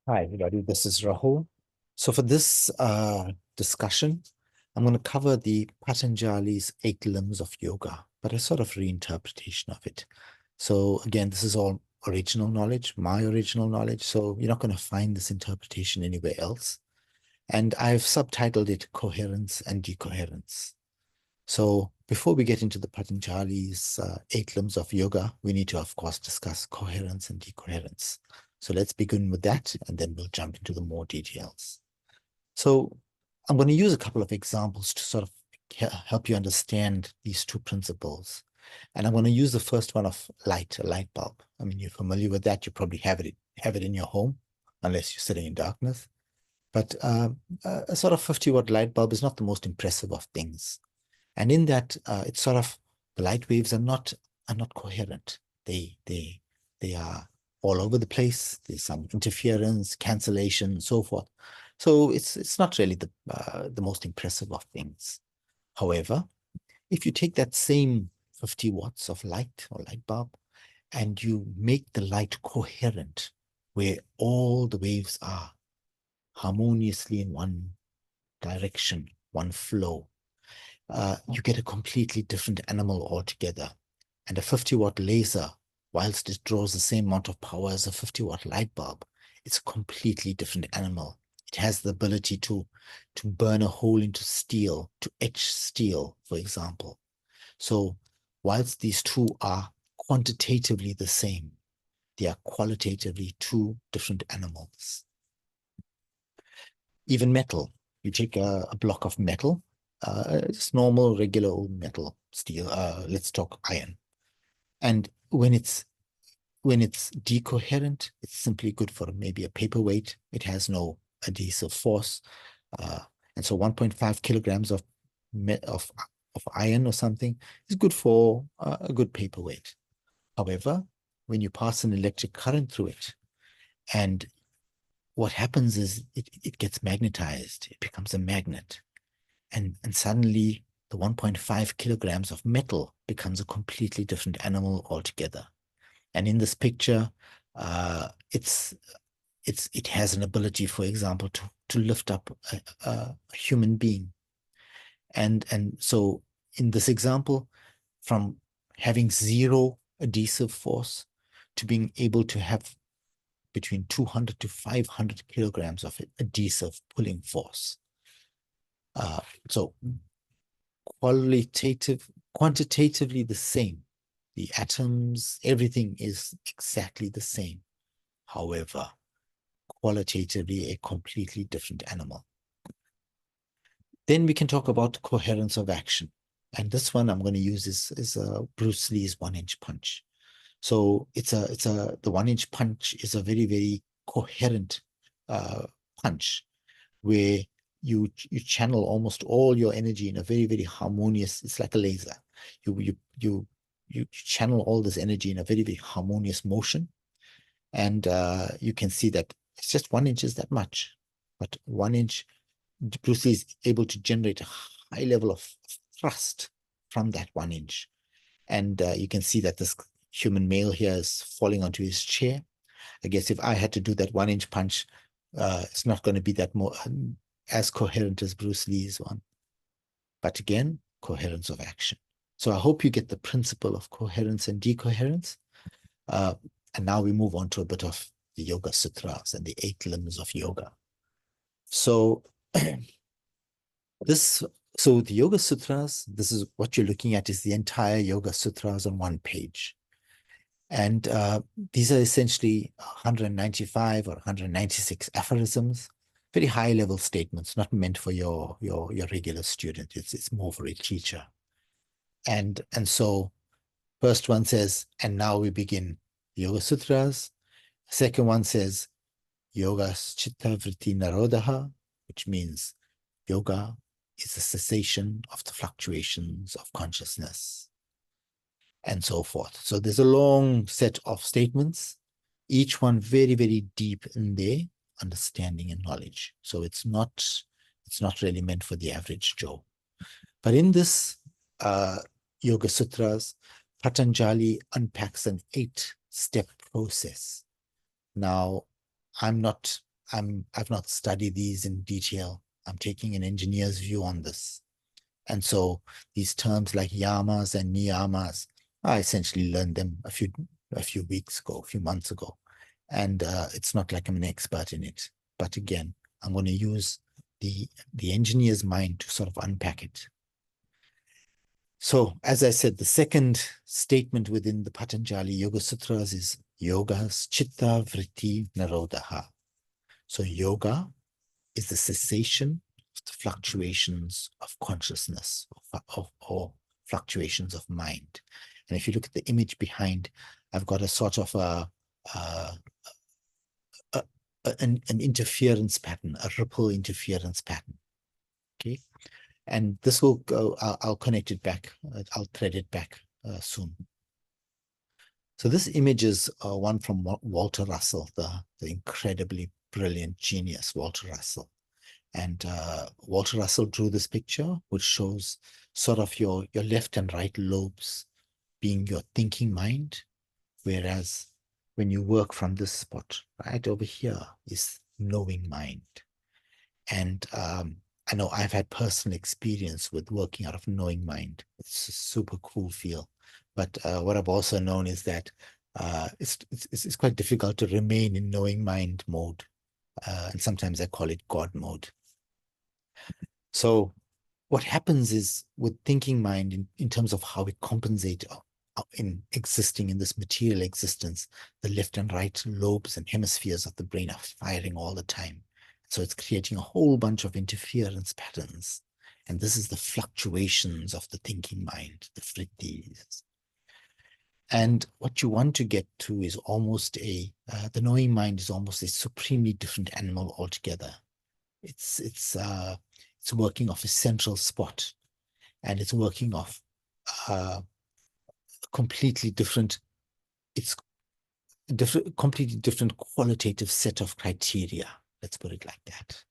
Hi, everybody. This is Rahul. So for this discussion, I'm going to cover the Patanjali's 8 limbs of yoga, but a sort of reinterpretation of it. So again, this is all original knowledge, my original knowledge. So you're not going to find this interpretation anywhere else. And I've subtitled it Coherence and Decoherence. So before we get into the Patanjali's 8 limbs of yoga, we need to, of course, discuss coherence and decoherence. So let's begin with that, and then we'll jump into the more details. So I'm going to use a couple of examples to sort of help you understand these two principles. And I'm going to use the first one of light, a light bulb. I mean, you're familiar with that. You probably have it in your home, unless you're sitting in darkness. But a sort of 50-watt light bulb is not the most impressive of things. And in that, it's sort of the light waves are not coherent. They are all over the place. There's some interference, cancellation, so forth. So it's not really the most impressive of things. However, if you take that same 50 watts of light or light bulb and you make the light coherent, where all the waves are harmoniously in one direction, one flow, you get a completely different animal altogether. And a 50-watt laser, whilst it draws the same amount of power as a 50-watt light bulb, it's a completely different animal. It has the ability to burn a hole into steel, to etch steel, for example. So whilst these two are quantitatively the same, they are qualitatively two different animals. Even metal, you take a block of metal, just normal, regular old metal, steel, let's talk iron. And when it's decoherent, it's simply good for maybe a paperweight. It has no adhesive force. Uh, and so 1.5 kilograms of, of, of iron or something is good for a good paperweight. However, when you pass an electric current through it, and what happens is it gets magnetized, it becomes a magnet. And suddenly the 1.5 kilograms of metal becomes a completely different animal altogether. And in this picture, it has an ability, for example, to lift up a human being. And so in this example, from having zero adhesive force to being able to have between 200 to 500 kilograms of adhesive pulling force. So quantitatively the same. The atoms, everything is exactly the same. However, qualitatively a completely different animal. Then we can talk about coherence of action. And this one I'm going to use is Bruce Lee's 1-inch punch. So the 1-inch punch is a very, very coherent punch where you channel almost all your energy in a very, very harmonious, it's like a laser. You channel all this energy in a very, very harmonious motion. And you can see that it's just 1 inch is that much. But 1 inch, Bruce Lee is able to generate a high level of thrust from that 1 inch. And you can see that this human male here is falling onto his chair. I guess if I had to do that 1-inch punch, it's not going to be that more as coherent as Bruce Lee's one. But again, coherence of action. So I hope you get the principle of coherence and decoherence. And now we move on to a bit of the Yoga Sutras and the 8 limbs of yoga. So so the Yoga Sutras, this is what you're looking at, is the entire Yoga Sutras on one page. And these are essentially 195 or 196 aphorisms, very high level statements, not meant for your regular student. It's more for a teacher. And so first one says, and now we begin Yoga Sutras. Second one says, Yoga Chitta Vritti Narodaha, which means yoga is the cessation of the fluctuations of consciousness, and so forth. So there's a long set of statements, each one very, very deep in their understanding and knowledge. So it's not really meant for the average Joe. But in this Yoga Sutras, Patanjali unpacks an 8-step process. Now, I'm not I've not studied these in detail. I'm taking an engineer's view on this. And so these terms like yamas and niyamas, I essentially learned them a few weeks ago, a few months ago. And it's not like I'm an expert in it. But again, I'm going to use the engineer's mind to sort of unpack it. So, as I said, the second statement within the Patanjali Yoga Sutras is yogas chitta vritti nirodha. So, yoga is the cessation of the fluctuations of consciousness or fluctuations of mind. And if you look at the image behind, I've got a sort of an interference pattern, a ripple interference pattern. Okay. And this will go, I'll connect it back. I'll thread it back soon. So this image is one from Walter Russell, the incredibly brilliant genius, Walter Russell. And Walter Russell drew this picture, which shows sort of your left and right lobes being your thinking mind, whereas when you work from this spot, right over here is knowing mind. And I know I've had personal experience with working out of knowing mind. It's a super cool feel. But what I've also known is that it's quite difficult to remain in knowing mind mode. And sometimes I call it God mode. So what happens is with thinking mind in terms of how we compensate in existing in this material existence, the left and right lobes and hemispheres of the brain are firing all the time. So it's creating a whole bunch of interference patterns. And this is the fluctuations of the thinking mind, the frittis. And what you want to get to is almost the knowing mind is almost a supremely different animal altogether. It's working off a central spot, and it's working off a completely different, it's completely different qualitative set of criteria. Let's put it like that.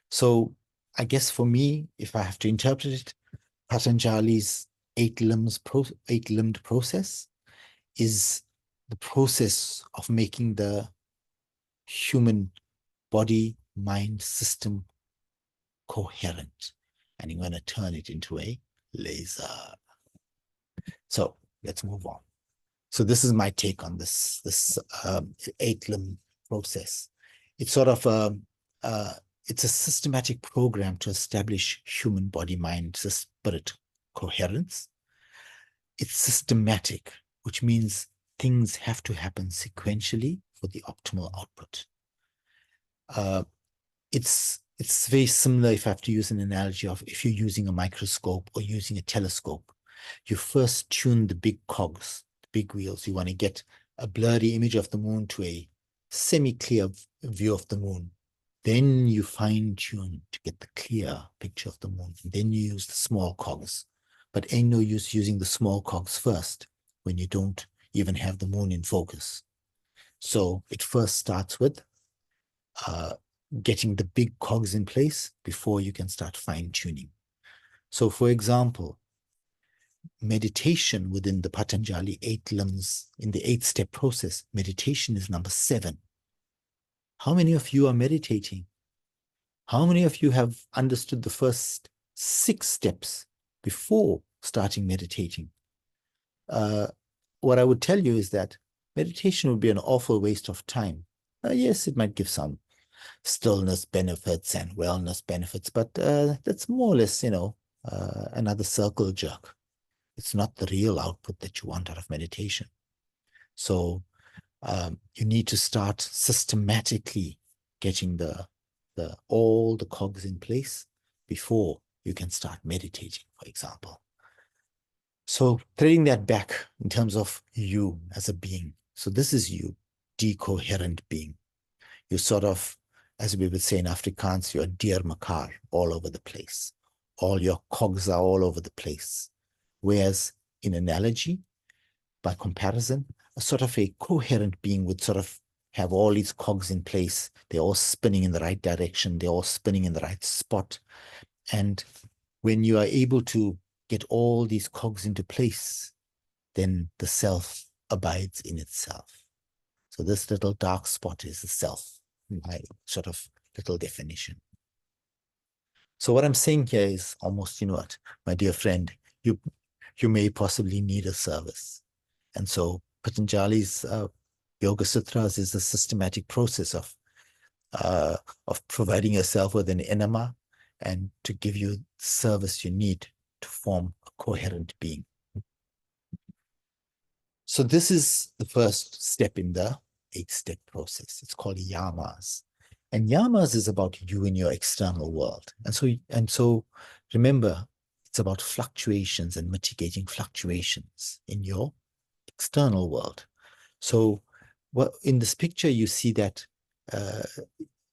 So I guess for me, if I have to interpret it, Patanjali's eight-limbed process is the process of making the human body, mind system coherent. And I'm going to turn it into a laser. So let's move on. So this is my take on this eight-limb process. It's sort of it's a systematic program to establish human body, mind, spirit coherence. It's systematic, which means things have to happen sequentially for the optimal output. It's very similar, if I have to use an analogy, of if you're using a microscope or using a telescope. You first tune the big cogs, the big wheels. You want to get a blurry image of the moon to a semi-clear view of the moon. Then you fine-tune to get the clear picture of the moon. Then you use the small cogs. But ain't no use using the small cogs first when you don't even have the moon in focus. So it first starts with getting the big cogs in place before you can start fine-tuning. So for example, meditation within the Patanjali 8 limbs, in the 8-step process, meditation is number 7. How many of you are meditating? How many of you have understood the first 6 steps before starting meditating? What I would tell you is that meditation would be an awful waste of time. Yes, it might give some stillness benefits and wellness benefits, but that's more or less, another circle jerk. It's not the real output that you want out of meditation. So you need to start systematically getting all the cogs in place before you can start meditating, for example. So threading that back in terms of you as a being. So this is you, decoherent being. You sort of, as we would say in Afrikaans, you're deer mekaar all over the place. All your cogs are all over the place. Whereas in analogy, by comparison, a sort of a coherent being would sort of have all these cogs in place. They're all spinning in the right direction. They're all spinning in the right spot. And when you are able to get all these cogs into place, then the self abides in itself. So this little dark spot is the self. my sort of little definition. So what I'm saying here is almost, you know what, my dear friend, you may possibly need a service. And so Patanjali's Yoga Sutras is a systematic process of providing yourself with an enema and to give you the service you need to form a coherent being. So this is the first step in the 8-step process. It's called yamas. And yamas is about you in your external world. And so remember, it's about fluctuations and mitigating fluctuations in your external world. So in this picture, you see that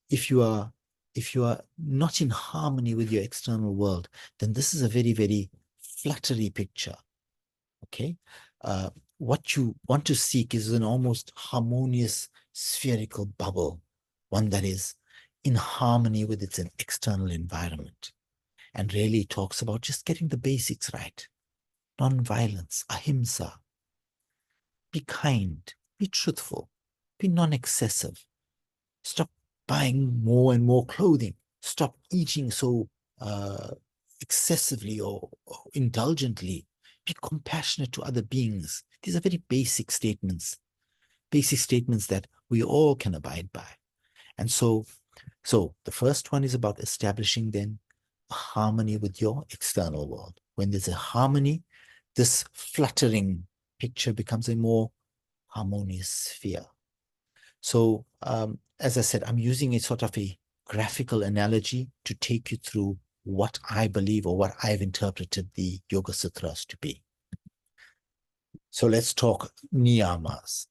if you are not in harmony with your external world, then this is a very, very fluttery picture. Okay? What you want to seek is an almost harmonious spherical bubble, one that is in harmony with its external environment, and really talks about just getting the basics right. Non-violence, ahimsa. Be kind, be truthful, be non-excessive. Stop buying more and more clothing. Stop eating so excessively or indulgently. Be compassionate to other beings. These are very basic statements that we all can abide by. And so the first one is about establishing then a harmony with your external world. When there's a harmony, this fluttering picture becomes a more harmonious sphere. So as I said, I'm using a sort of a graphical analogy to take you through what I believe or what I've interpreted the Yoga Sutras to be. So let's talk niyamas.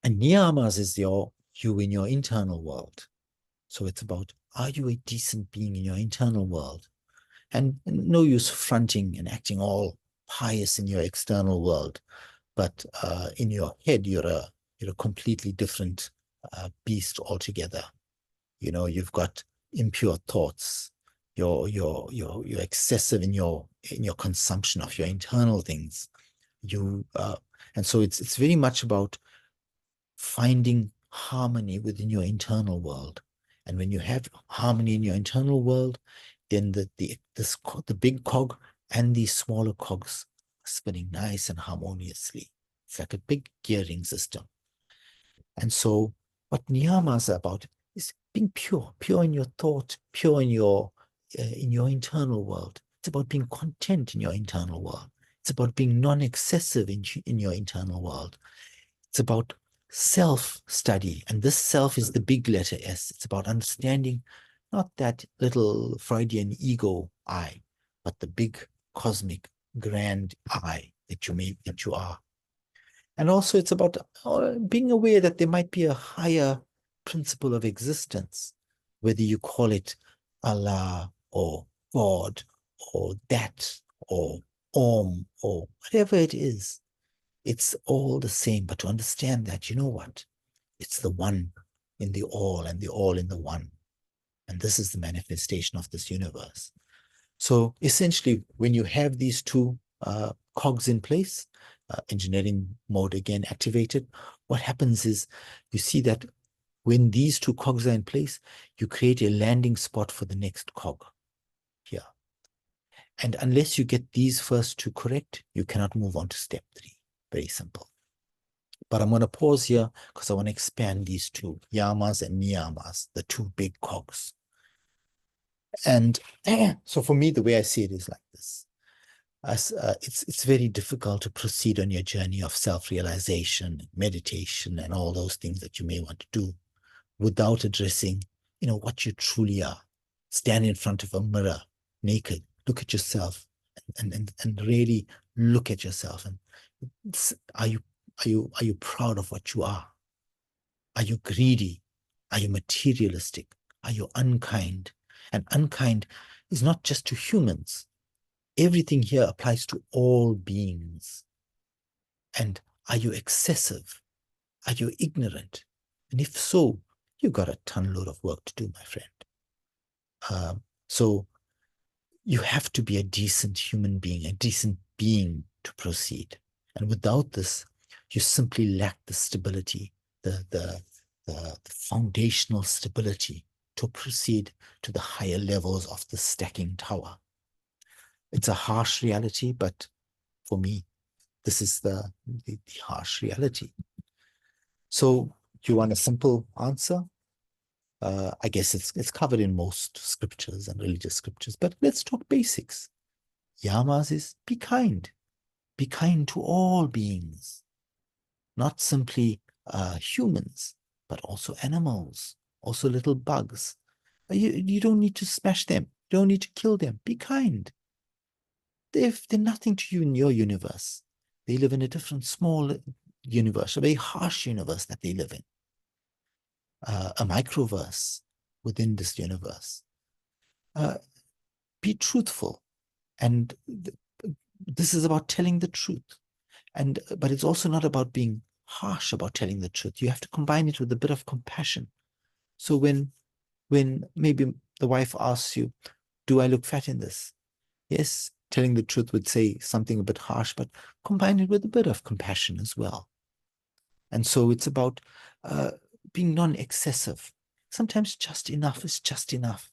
And niyamas is you in your internal world. So it's about, are you a decent being in your internal world? And no use fronting and acting all pious in your external world, but in your head, you're a completely different beast altogether. You know, you've got impure thoughts. You're excessive in your consumption of your internal things. And so it's very much about finding harmony within your internal world. And when you have harmony in your internal world, then the big cog and the smaller cogs are spinning nice and harmoniously. It's like a big gearing system. And so what niyamas are about is being pure in your thought, pure in your internal world. It's about being content in your internal world. It's about being non-excessive in your internal world. It's about self-study. And this self is the big letter S. It's about understanding not that little Freudian ego I, but the big cosmic grand I that you are. And also it's about being aware that there might be a higher principle of existence, whether you call it Allah or God or that or Om or whatever it is. It's all the same. But to understand that, you know what? It's the one in the all and the all in the one. And this is the manifestation of this universe. So essentially, when you have these two cogs in place, engineering mode again activated, what happens is you see that when these two cogs are in place, you create a landing spot for the next cog here. And unless you get these first two correct, you cannot move on to step 3. Very simple. But I'm going to pause here because I want to expand these two, yamas and niyamas, the two big cogs. And so for me, the way I see it is like this. It's very difficult to proceed on your journey of self-realization, meditation, and all those things that you may want to do without addressing, what you truly are. Stand in front of a mirror, naked, look at yourself, and really look at yourself. And are you proud of what you are? Are you greedy? Are you materialistic? Are you unkind? And unkind is not just to humans. Everything here applies to all beings. And are you excessive? Are you ignorant? And if so, you've got a ton load of work to do, my friend. So you have to be a decent human being, a decent being to proceed. And without this, you simply lack the stability, the the foundational stability to proceed to the higher levels of the stacking tower. It's a harsh reality, but for me, this is the harsh reality. So you want a simple answer? I guess it's covered in most scriptures and religious scriptures, but let's talk basics. Yamas is be kind. Be kind to all beings, not simply humans, but also animals, also little bugs. You don't need to smash them. You don't need to kill them. Be kind. They're nothing to you in your universe. They live in a different small universe, a very harsh universe that they live in, a microverse within this universe. Be truthful. And this is about telling the truth. But it's also not about being harsh about telling the truth. You have to combine it with a bit of compassion. So when maybe the wife asks you, do I look fat in this? Yes, telling the truth would say something a bit harsh, but combine it with a bit of compassion as well. And so it's about being non-excessive. Sometimes just enough is just enough.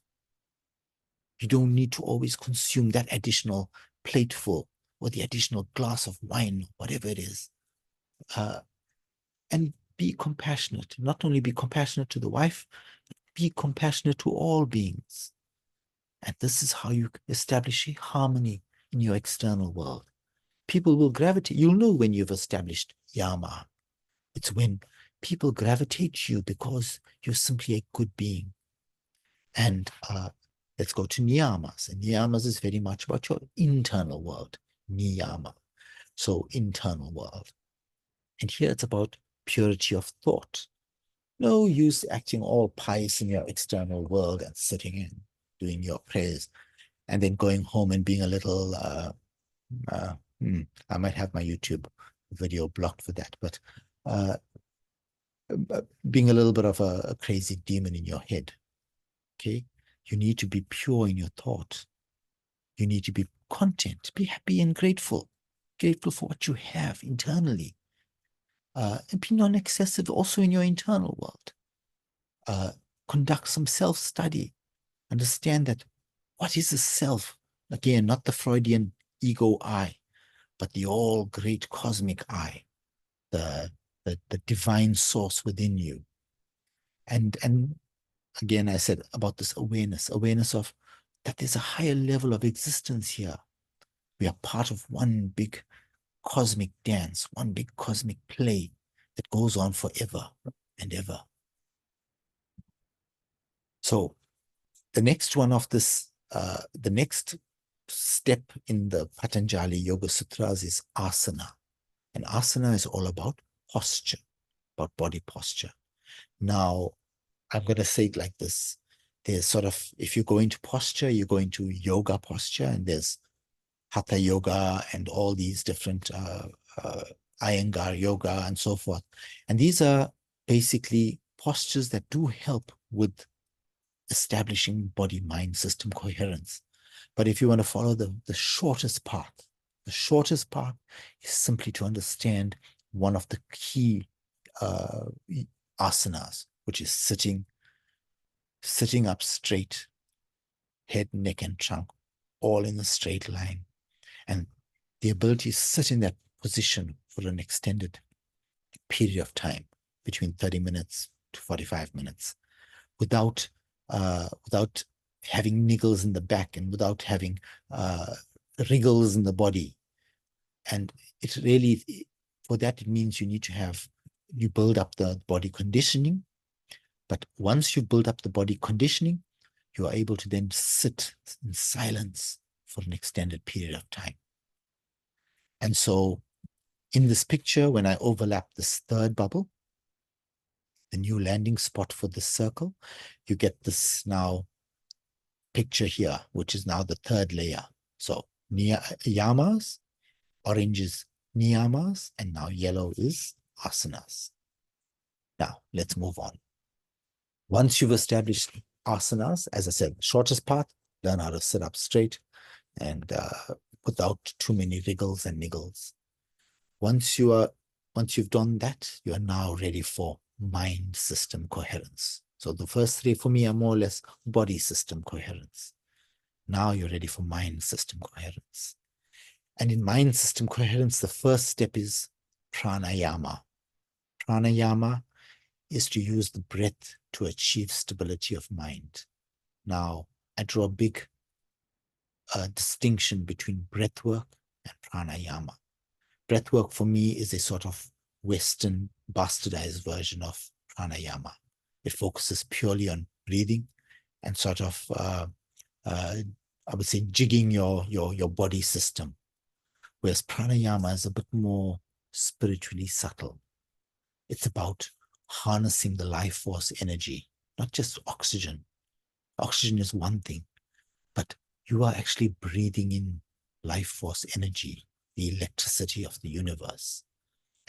You don't need to always consume that additional plateful or the additional glass of wine, whatever it is. And be compassionate. Not only be compassionate to the wife, but be compassionate to all beings. And this is how you establish a harmony in your external world. People will gravitate. You'll know when you've established Yama. It's when people gravitate to you because you're simply a good being. And let's go to Niyamas. And Niyamas is very much about your internal world. Niyama. So internal world. And here it's about purity of thought. No use acting all pious in your external world and sitting in, doing your prayers, and then going home and being a little, I might have my YouTube video blocked for that, but being a little bit of a crazy demon in your head, okay? You need to be pure in your thought. You need to be content, be happy and grateful for what you have internally. And be non-excessive also in your internal world. Conduct some self-study. Understand that what is the self? Again, not the Freudian ego I, but the all great cosmic I, the divine source within you. And again, I said about this awareness of that there's a higher level of existence here. We are part of one big cosmic dance, one big cosmic play that goes on forever and ever. So the next one of this, the next step in the Patanjali Yoga Sutras is asana. And asana is all about posture, about body posture. Now, I'm going to say it like this. There's sort of, if you go into posture, you go into yoga posture, and there's hatha yoga and all these different Iyengar yoga and so forth. And these are basically postures that do help with establishing body-mind system coherence. But if you want to follow the shortest path, the shortest path is simply to understand one of the key asanas, which is sitting up straight, head, neck, and trunk, all in a straight line. And the ability to sit in that position for an extended period of time, between 30 minutes to 45 minutes, without having niggles in the back and without having wriggles in the body. And it really, for that, it means you build up the body conditioning. But once you build up the body conditioning, you are able to then sit in silence for an extended period of time. And so in this picture, when I overlap this third bubble, the new landing spot for this circle, you get this now picture here, which is now the third layer. So yamas, orange is niyamas, and now yellow is asanas. Now, let's move on. Once you've established asanas, as I said, the shortest path, learn how to sit up straight and without too many wriggles and niggles. Once you've done that, you are now ready for mind system coherence. So the first three for me are more or less body system coherence. Now you're ready for mind system coherence. And in mind system coherence, the first step is pranayama. Pranayama is to use the breath to achieve stability of mind. Now, I draw a big distinction between breath work and pranayama. Breath work for me is a sort of Western bastardized version of pranayama. It focuses purely on breathing and sort of, I would say, jigging your body system. Whereas pranayama is a bit more spiritually subtle. It's about harnessing the life force energy, not just oxygen. Oxygen is one thing, but you are actually breathing in life force energy, the electricity of the universe.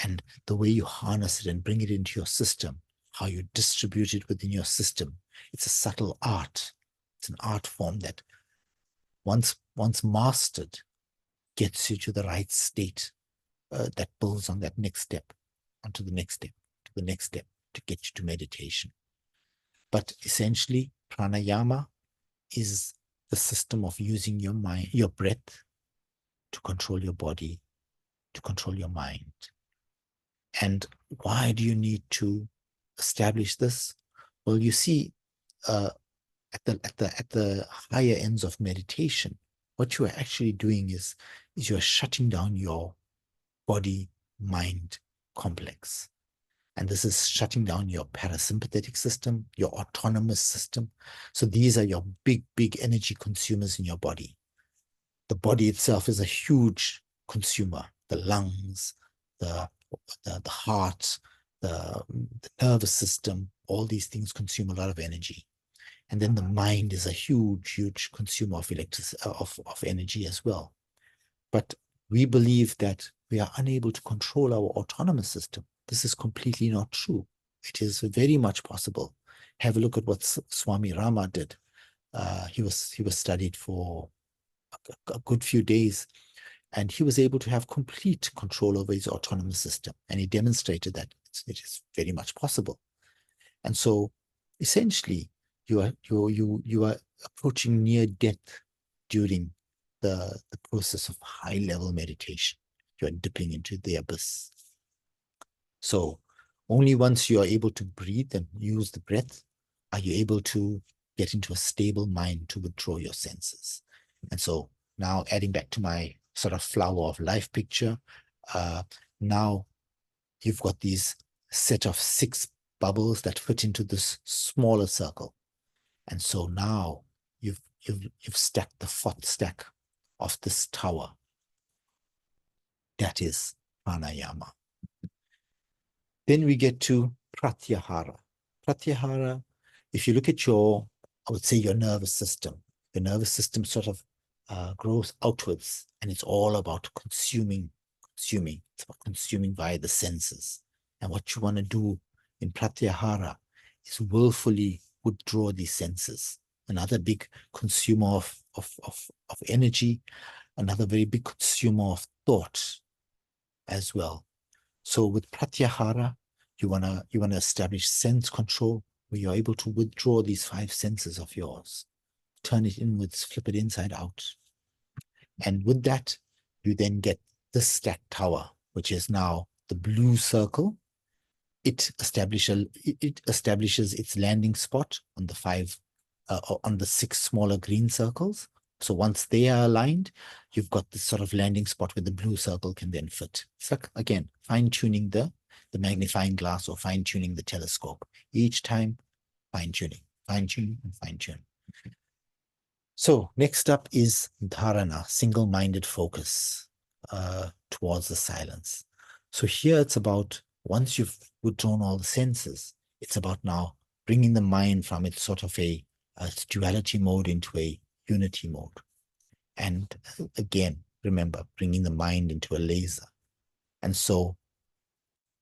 And the way you harness it and bring it into your system, how you distribute it within your system, it's a subtle art. It's an art form that once mastered, gets you to the right state that builds on that next step, onto the next step, to the next step, to get you to meditation. But essentially, pranayama is the system of using your mind, your breath, to control your body, to control your mind. And why do you need to establish this? Well, you see, at the higher ends of meditation, what you are actually doing is you are shutting down your body mind complex. And this is shutting down your parasympathetic system, your autonomous system. So these are your big energy consumers in your body. The body itself is a huge consumer. The lungs, the heart, the nervous system, all these things consume a lot of energy. And then the mind is a huge consumer of electricity, of energy as well. But we believe that we are unable to control our autonomous system. This is completely not true. It is very much possible. Have a look at what Swami Rama did. He was studied for a good few days, and he was able to have complete control over his autonomous system. And he demonstrated that it is very much possible. And so, essentially, you are approaching near death during the process of high level meditation. You are dipping into the abyss. So only once you are able to breathe and use the breath are you able to get into a stable mind to withdraw your senses. And so now adding back to my sort of flower of life picture, now you've got these set of 6 bubbles that fit into this smaller circle. And so now you've stacked the 4th stack of this tower. That is pranayama. Then we get to pratyahara. Pratyahara, if you look at I would say your nervous system sort of grows outwards, and it's all about consuming. It's about consuming via the senses. And what you want to do in pratyahara is willfully withdraw these senses. Another big consumer of energy, another very big consumer of thought as well. So with pratyahara, you wanna establish sense control where you're able to withdraw these 5 senses of yours, turn it inwards, flip it inside out. And with that, you then get this stacked tower, which is now the blue circle. It establishes its landing spot on the 6 smaller green circles. So once they are aligned, you've got this sort of landing spot where the blue circle can then fit. It's like, again, fine-tuning the magnifying glass or fine-tuning the telescope. Each time, fine-tuning, and fine-tune. So next up is dharana, single-minded focus towards the silence. So here it's about, once you've withdrawn all the senses, it's about now bringing the mind from its sort of a duality mode into a unity mode. And again, remember, bringing the mind into a laser. And so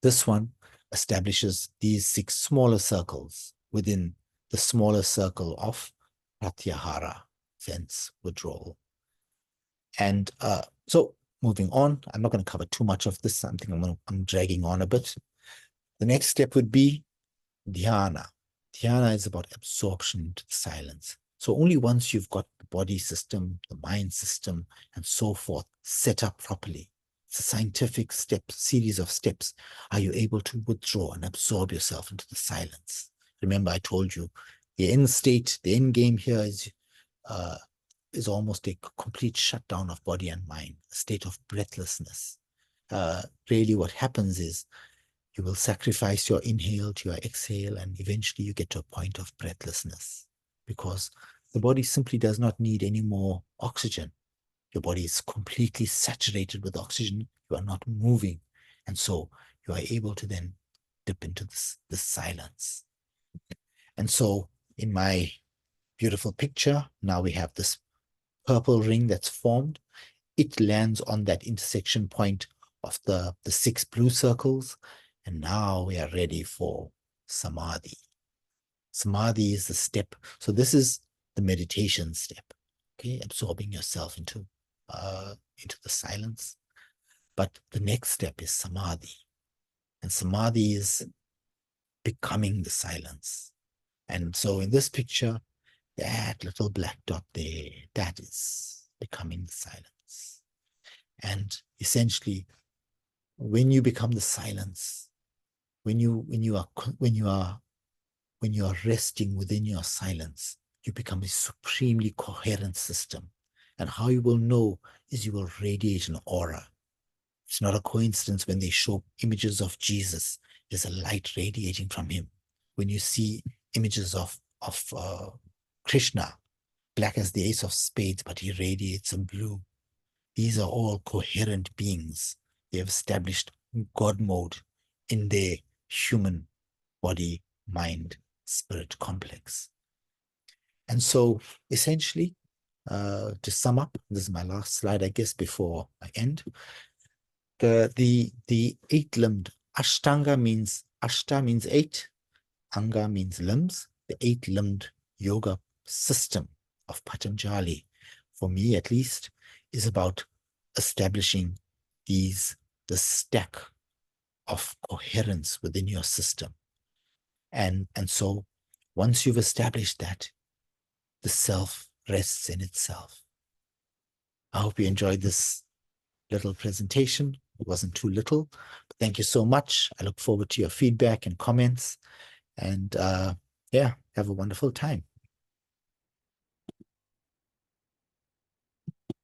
this one establishes these 6 smaller circles within the smaller circle of pratyahara, sense withdrawal. And so moving on, I'm not going to cover too much of this. I'm dragging on a bit. The next step would be dhyana. Dhyana is about absorption into the silence. So only once you've got the body system, the mind system, and so forth set up properly, it's a scientific series of steps, are you able to withdraw and absorb yourself into the silence. Remember, I told you, the end state, the end game here is almost a complete shutdown of body and mind, a state of breathlessness. Really what happens is you will sacrifice your inhale to your exhale, and eventually you get to a point of breathlessness because the body simply does not need any more oxygen. Your body is completely saturated with oxygen. You are not moving. And so you are able to then dip into this silence. And so in my beautiful picture, now we have this purple ring that's formed. It lands on that intersection point of the 6 blue circles. And now we are ready for samadhi. Samadhi is the step. So this is the meditation step, okay? Absorbing yourself into the silence. But the next step is samadhi. And samadhi is becoming the silence. And so in this picture, that little black dot there, that is becoming the silence. And essentially, when you become the silence, when you are resting within your silence, you become a supremely coherent system. And how you will know is you will radiate an aura. It's not a coincidence when they show images of Jesus, there's a light radiating from him. When you see images of Krishna, black as the ace of spades, but he radiates in blue. These are all coherent beings. They have established God mode in their human body, mind, spirit complex. And so essentially, to sum up, this is my last slide, I guess, before I end. The eight-limbed Ashtanga means, Ashta means 8, Anga means limbs, the 8-limbed yoga system of Patanjali, for me at least, is about establishing the stack of coherence within your system. And so once you've established that, the self rests in itself. I hope you enjoyed this little presentation. It wasn't too little, but thank you so much. I look forward to your feedback and comments. And yeah, have a wonderful time.